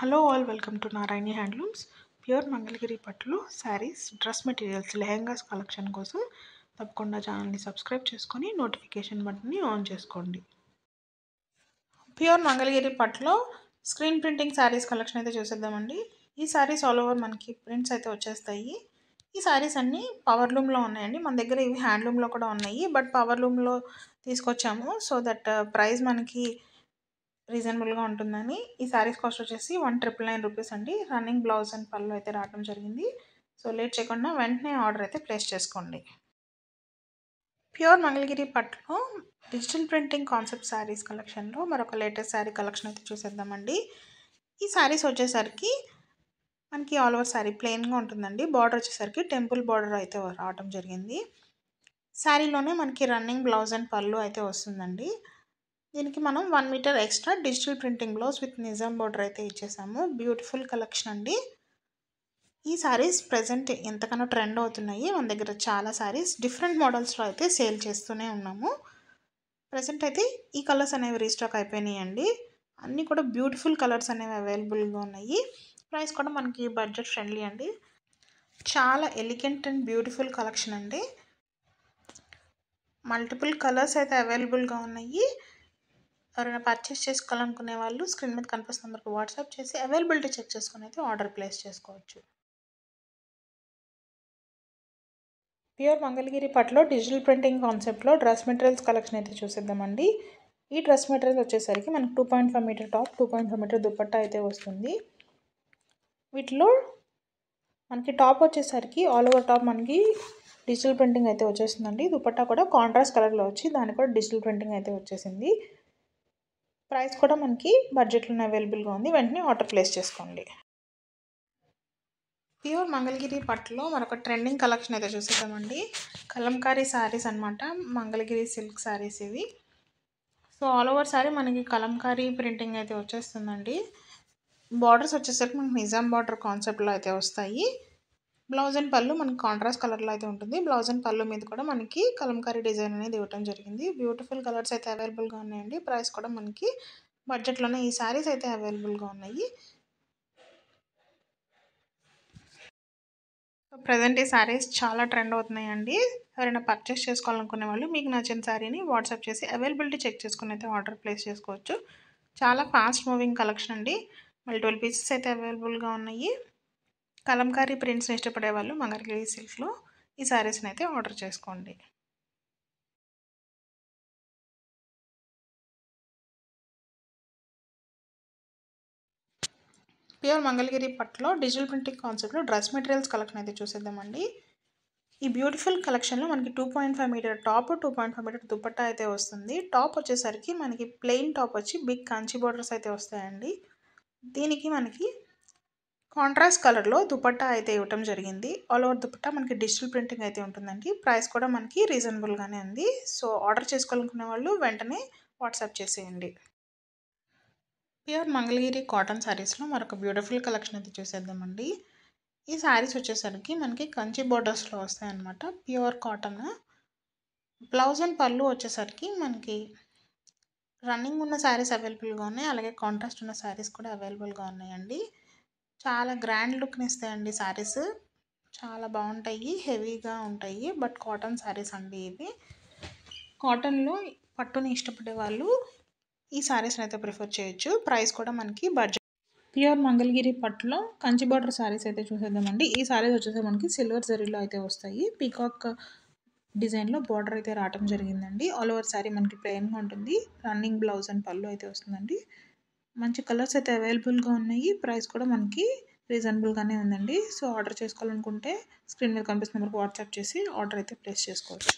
Hello all welcome to Narayani handlooms. Pure Mangalagiri పట్టులో sarees, dress materials, lehengas collection కోసం తప్పకుండా ఛానల్ని సబ్స్క్రైబ్ చేసుకొని నోటిఫికేషన్ బటన్ని ఆన్ చేసుకోండి. ప్యూర్ మంగళగిరి పట్టులో స్క్రీన్ ప్రింటింగ్ శారీస్ కలెక్షన్ అయితే చూసేద్దామండి. ఈ శారీస్ ఆల్ ఓవర్ మనకి ప్రింట్స్ అయితే వచ్చేస్తాయి. ఈ శారీస్ అన్నీ పవర్లూమ్లో ఉన్నాయండి. మన దగ్గర ఇవి హ్యాండ్లూమ్లో కూడా ఉన్నాయి, బట్ పవర్లూమ్లో తీసుకొచ్చాము సో దట్ ప్రైస్ మనకి రీజనబుల్గా ఉంటుందని. ఈ శారీస్ కాస్ట్ వచ్చేసి 1,999 రూపీస్ అండి. రన్నింగ్ బ్లౌజ్ అండ్ పళ్ళు అయితే రావడం జరిగింది. సో లేట్ చేయకుండా వెంటనే ఆర్డర్ అయితే ప్లేస్ చేసుకోండి. ప్యూర్ మంగళగిరి పట్టులో డిజిటల్ ప్రింటింగ్ కాన్సెప్ట్ శారీస్ కలెక్షన్లో మరొక లేటెస్ట్ శారీ కలెక్షన్ అయితే చూసేద్దామండి. ఈ శారీస్ వచ్చేసరికి మనకి ఆల్ ఓవర్ శారీ ప్లెయిన్గా ఉంటుందండి. బార్డర్ వచ్చేసరికి టెంపుల్ బార్డర్ అయితే రావడం జరిగింది. శారీలోనే మనకి రన్నింగ్ బ్లౌజ్ అండ్ పళ్ళు అయితే వస్తుందండి. దీనికి మనం 1 metre extra digital printing blouse with Nizam border అయితే ఇచ్చేసాము. బ్యూటిఫుల్ కలెక్షన్ అండి. ఈ శారీస్ ప్రజెంట్ ఎంతకన్నా ట్రెండ్ అవుతున్నాయి. మన దగ్గర చాలా శారీస్ డిఫరెంట్ మోడల్స్లో అయితే సేల్ చేస్తూనే ఉన్నాము. ప్రజెంట్ అయితే ఈ కలర్స్ అనేవి రీస్టాక్ అయిపోయినాయండి. అన్నీ కూడా బ్యూటిఫుల్ కలర్స్ అనేవి అవైలబుల్గా ఉన్నాయి. ప్రైస్ కూడా మనకి బడ్జెట్ ఫ్రెండ్లీ అండి. చాలా ఎలిగెంట్ అండ్ బ్యూటిఫుల్ కలెక్షన్ అండి. మల్టిపుల్ కలర్స్ అయితే అవైలబుల్గా ఉన్నాయి. ఎవరైనా పర్చేస్ చేసుకోవాలనుకునే వాళ్ళు స్క్రీన్ మీద కనిపిస్తున్న నెంబర్కి వాట్సాప్ చేసి అవైలబిలిటీ చెక్ చేసుకుని అయితే ఆర్డర్ ప్లేస్ చేసుకోవచ్చు. ప్యూర్ మంగళగిరి పట్టులో డిజిటల్ ప్రింటింగ్ కాన్సెప్ట్లో డ్రెస్ మెటీరియల్స్ కలెక్షన్ అయితే చూసేద్దామండి. ఈ డ్రెస్ మెటీరియల్ వచ్చేసరికి మనకి 2.5 మీటర్ టాప్, 2.5 మీటర్ దుపట్టా అయితే వస్తుంది. వీటిలో మనకి టాప్ వచ్చేసరికి ఆల్ ఓవర్ టాప్ మనకి డిజిటల్ ప్రింటింగ్ అయితే వచ్చేస్తుందండి. దుపట్టా కూడా కాంట్రాస్ట్ కలర్లో వచ్చి దానికి కూడా డిజిటల్ ప్రింటింగ్ అయితే వచ్చేసింది. ప్రైస్ కూడా మనకి బడ్జెట్లోనే అవైలబుల్గా ఉంది. వెంటనే ఆర్డర్ ప్లేస్ చేసుకోండి. ప్యూర్ మంగళగిరి పట్టులో మరొక ట్రెండింగ్ కలెక్షన్ అయితే చూసేద్దామండి. కలంకారీ శారీస్ అనమాట. మంగళగిరి సిల్క్ శారీస్ ఇవి. సో ఆల్ ఓవర్ శారీ మనకి కలంకారీ ప్రింటింగ్ అయితే వచ్చేస్తుందండి. బార్డర్స్ వచ్చేసరికి మనకి నిజాం బార్డర్ కాన్సెప్ట్లో అయితే వస్తాయి. బ్లౌజ్ అండ్ పళ్ళు మనకి కాంట్రాస్ట్ కలర్లో అయితే ఉంటుంది. బ్లౌజ్ అండ్ పళ్ళు మీద కూడా మనకి కలంకారీ డిజైన్ అనేది ఇవ్వడం జరిగింది. బ్యూటిఫుల్ కలర్స్ అయితే అవైలబుల్గా ఉన్నాయండి. ప్రైస్ కూడా మనకి బడ్జెట్లోనే ఈ శారీస్ అయితే అవైలబుల్గా ఉన్నాయి. ప్రజెంట్ ఈ శారీస్ చాలా ట్రెండ్ అవుతున్నాయండి. ఎవరైనా పర్చేస్ చేసుకోవాలనుకునే వాళ్ళు మీకు నచ్చిన శారీని వాట్సాప్ చేసి అవైలబిలిటీ చెక్ చేసుకుని అయితే ఆర్డర్ ప్లేస్ చేసుకోవచ్చు. చాలా ఫాస్ట్ మూవింగ్ కలెక్షన్ అండి. మళ్ళీ 12 పీసెస్ అయితే అవైలబుల్గా ఉన్నాయి. కలంకారీ ప్రింట్స్ని ఇష్టపడే వాళ్ళు మంగళగిరి సిల్క్లో ఈ శారీస్ని అయితే ఆర్డర్ చేసుకోండి. ప్యూర్ మంగళగిరి పట్టులో డిజిటల్ ప్రింటింగ్ కాన్సెప్ట్లో డ్రెస్ మెటీరియల్స్ కలెక్షన్ అయితే చూసేద్దామండి. ఈ బ్యూటిఫుల్ కలెక్షన్లో మనకి 2.5 మీటర్ టాప్, 2.5 మీటర్ దుపట్టా అయితే వస్తుంది. టాప్ వచ్చేసరికి మనకి ప్లెయిన్ టాప్ వచ్చి బిగ్ కంచి బార్డర్స్ అయితే వస్తాయండి. దీనికి మనకి కాంట్రాస్ట్ కలర్లో దుపట్టా అయితే ఇవ్వటం జరిగింది. ఆల్ ఓవర్ దుపట్టా మనకి డిజిటల్ ప్రింటింగ్ అయితే ఉంటుందండి. ప్రైస్ కూడా మనకి రీజనబుల్గానే ఉంది. సో ఆర్డర్ చేసుకోవాలనుకునే వాళ్ళు వెంటనే వాట్సాప్ చేసేయండి. ప్యూర్ మంగళగిరి కాటన్ శారీస్లో మరొక బ్యూటిఫుల్ కలెక్షన్ అయితే చూసేద్దామండి. ఈ శారీస్ వచ్చేసరికి మనకి కంచి బోర్డర్స్లో వస్తాయన్నమాట. Pure cotton. బ్లౌజ్ అండ్ పళ్ళు వచ్చేసరికి మనకి రన్నింగ్ ఉన్న శారీస్ అవైలబుల్గా ఉన్నాయి. అలాగే కాంట్రాస్ట్ ఉన్న శారీస్ కూడా అవైలబుల్గా ఉన్నాయండి. చాలా గ్రాండ్ లుక్ని ఇస్తాయండి శారీస్. చాలా బాగుంటాయి, హెవీగా ఉంటాయి. బట్ కాటన్ శారీస్ అండి ఇవి. కాటన్లో పట్టుని ఇష్టపడే వాళ్ళు ఈ శారీస్ని అయితే ప్రిఫర్ చేయొచ్చు. ప్రైస్ కూడా మనకి బడ్జెట్. ప్యూర్ మంగళగిరి పట్టులో కంచి బార్డర్ శారీస్ అయితే చూసేద్దామండి. ఈ శారీస్ వచ్చేసి మనకి సిల్వర్ జరీలో అయితే వస్తాయి. పీకాక్ డిజైన్లో బార్డర్ అయితే రావడం జరిగిందండి. ఆల్ ఓవర్ శారీ మనకి ప్లెయిన్గా ఉంటుంది. రన్నింగ్ బ్లౌజ్ అండ్ పళ్ళు అయితే వస్తుందండి. మంచి కలర్స్ అయితే అవైలబుల్గా ఉన్నాయి. ప్రైస్ కూడా మనకి రీజనబుల్గానే ఉందండి. సో ఆర్డర్ చేసుకోవాలనుకుంటే స్క్రీన్ మీద కనిపిస్తున్న నెంబర్కి వాట్సాప్ చేసి ఆర్డర్ అయితే ప్లేస్ చేసుకోవచ్చు.